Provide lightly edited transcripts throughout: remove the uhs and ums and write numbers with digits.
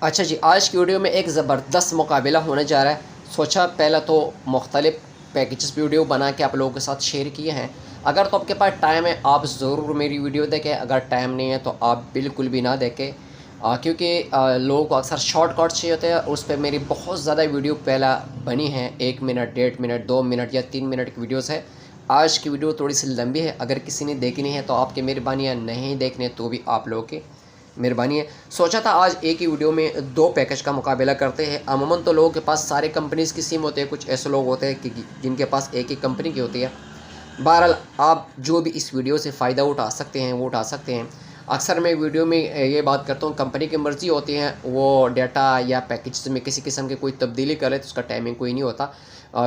अच्छा जी, आज की वीडियो में एक ज़बरदस्त मुकाबला होने जा रहा है। सोचा पहले तो मुख्तलिफ पैकेजेस वीडियो बना के आप लोगों के साथ शेयर किए हैं। अगर तो आपके पास टाइम है आप ज़रूर मेरी वीडियो देखें, अगर टाइम नहीं है तो आप बिल्कुल भी ना देखें, क्योंकि लोगों को अक्सर शॉर्टकट चाहिए होते हैं। उस पर मेरी बहुत ज़्यादा वीडियो पहला बनी है, 1 मिनट, 1.5 मिनट, 2 मिनट या 3 मिनट की वीडियोज़ है। आज की वीडियो थोड़ी सी लंबी है, अगर किसी ने देखी नहीं है तो आपकी मेहरबानी है, नहीं देखने तो भी आप लोगों की मेहरबानी है। सोचा था आज एक ही वीडियो में 2 पैकेज का मुकाबला करते हैं। अमूमन तो लोगों के पास सारे कंपनीज़ की सिम होते हैं, कुछ ऐसे लोग होते हैं कि जिनके पास एक ही कंपनी की होती है। बहरहाल आप जो भी इस वीडियो से फ़ायदा उठा सकते हैं वो उठा सकते हैं। अक्सर मैं वीडियो में ये बात करता हूँ, कंपनी की मर्ज़ी होती है, वो डाटा या पैकेज में किसी किस्म की कोई तब्दीली करे तो उसका टाइमिंग कोई नहीं होता।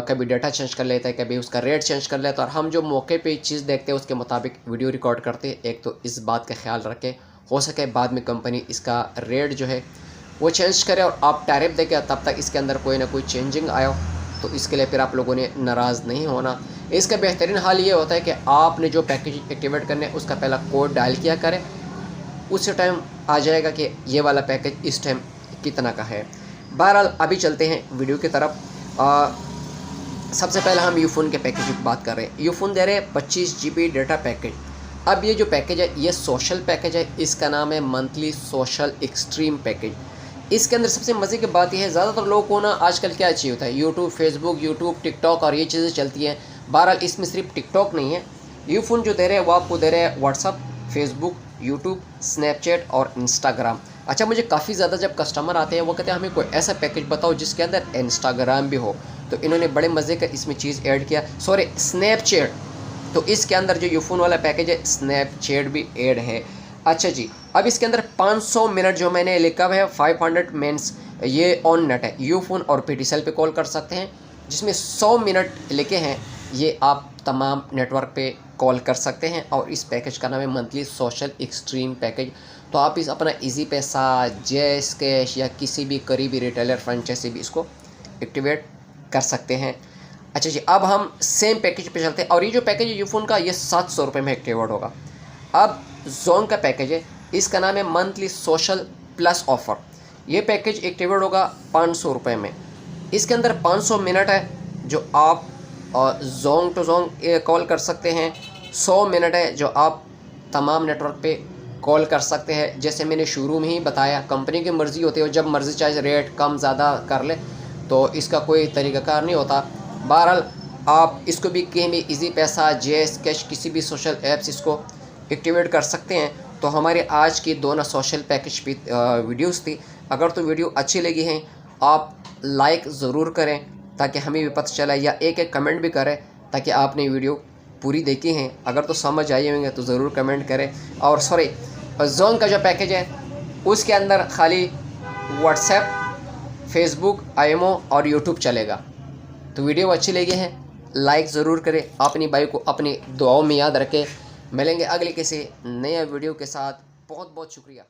कभी डाटा चेंज कर लेता है, कभी उसका रेट चेंज कर लेता है, और हम जो मौके पे चीज़ देखते हैं उसके मुताबिक वीडियो रिकॉर्ड करते हैं। एक तो इस बात का ख्याल रखें, हो सके बाद में कंपनी इसका रेट जो है वो चेंज करे और आप टैरिफ देके तब तक इसके अंदर कोई ना कोई चेंजिंग आया हो, तो इसके लिए फिर आप लोगों ने नाराज़ नहीं होना। इसका बेहतरीन हाल ये होता है कि आपने जो पैकेज एक्टिवेट करने उसका पहला कोड डायल किया करें, उसी टाइम आ जाएगा कि ये वाला पैकेज इस टाइम कितना का है। बहरहाल अभी चलते हैं वीडियो की तरफ। सबसे पहले हम यूफ़ोन के पैकेज की बात कर रहे हैं। यूफ़ोन दे रहे हैं 25 GB डाटा पैकेज। अब ये जो पैकेज है ये सोशल पैकेज है, इसका नाम है मंथली सोशल एक्सट्रीम पैकेज। इसके अंदर सबसे मज़े की बात यह है, ज़्यादातर लोगों को ना आजकल क्या चाहिए होता है, यूट्यूब, फेसबुक, यूट्यूब, टिकटॉक और ये चीज़ें चलती हैं। बहरहाल इसमें सिर्फ टिकटॉक नहीं है, यूफ़ोन जो दे रहे हैं वो आपको दे रहे हैं व्हाट्सअप, फेसबुक, यूट्यूब, स्नैपचैट और इंस्टाग्राम। अच्छा, मुझे काफ़ी ज़्यादा जब कस्टमर आते हैं वो कहते हैं हमें कोई ऐसा पैकेज बताओ जिसके अंदर इंस्टाग्राम भी हो, तो इन्होंने बड़े मज़े का इसमें चीज़ ऐड किया, सॉरी स्नैपचैट। तो इसके अंदर जो यूफ़ोन वाला पैकेज है स्नैपचैट भी ऐड है। अच्छा जी, अब इसके अंदर 500 मिनट जो मैंने लिखा हुआ है, 500 मिनट्स ये ऑन नेट है। यूफ़ोन और पीटीसेल पे कॉल कर सकते हैं, जिसमें 100 मिनट लिखे हैं, ये आप तमाम नेटवर्क पे कॉल कर सकते हैं। और इस पैकेज का नाम है मंथली सोशल एक्सट्रीम पैकेज। तो आप इस अपना इजी पैसा, जैस कैश या किसी भी करीबी रिटेलर फ्रेंचाइजी भी इसको एक्टिवेट कर सकते हैं। अच्छा जी, अब हम सेम पैकेज पे चलते हैं, और ये जो पैकेज है यूफ़ोन का ये 700 रुपये में एक्टिवेट होगा। अब जोन का पैकेज है, इसका नाम है मंथली सोशल प्लस ऑफ़र। ये पैकेज एक्टिवेट होगा 500 रुपये में। इसके अंदर 500 मिनट है जो आप जोन टू जोन कॉल कर सकते हैं। 100 मिनट है जो आप तमाम नेटवर्क पे कॉल कर सकते हैं। जैसे मैंने शुरू में ही बताया, कंपनी की मर्ज़ी होती है, जब मर्ज़ी चाहे रेट कम ज़्यादा कर ले, तो इसका कोई तरीक़ाकार नहीं होता। बहरहाल आप इसको भी कहीं भी इजी पैसा, जेस कैश, किसी भी सोशल ऐप्स इसको एक्टिवेट कर सकते हैं। तो हमारे आज की दोनों सोशल पैकेज पे वीडियोस थी। अगर तो वीडियो अच्छी लगी हैं आप लाइक ज़रूर करें ताकि हमें भी पता चला, या एक कमेंट भी करें ताकि आपने वीडियो पूरी देखी हैं। अगर तो समझ आए होंगे तो ज़रूर कमेंट करें। और सॉरी, जोन का जो पैकेज है उसके अंदर खाली व्हाट्सएप, फेसबुक, आईएमओ और यूट्यूब चलेगा। तो वीडियो अच्छी लगी है लाइक ज़रूर करें, अपनी भाई को अपनी दुआओं में याद रखें। मिलेंगे अगले किसी नए वीडियो के साथ। बहुत बहुत शुक्रिया।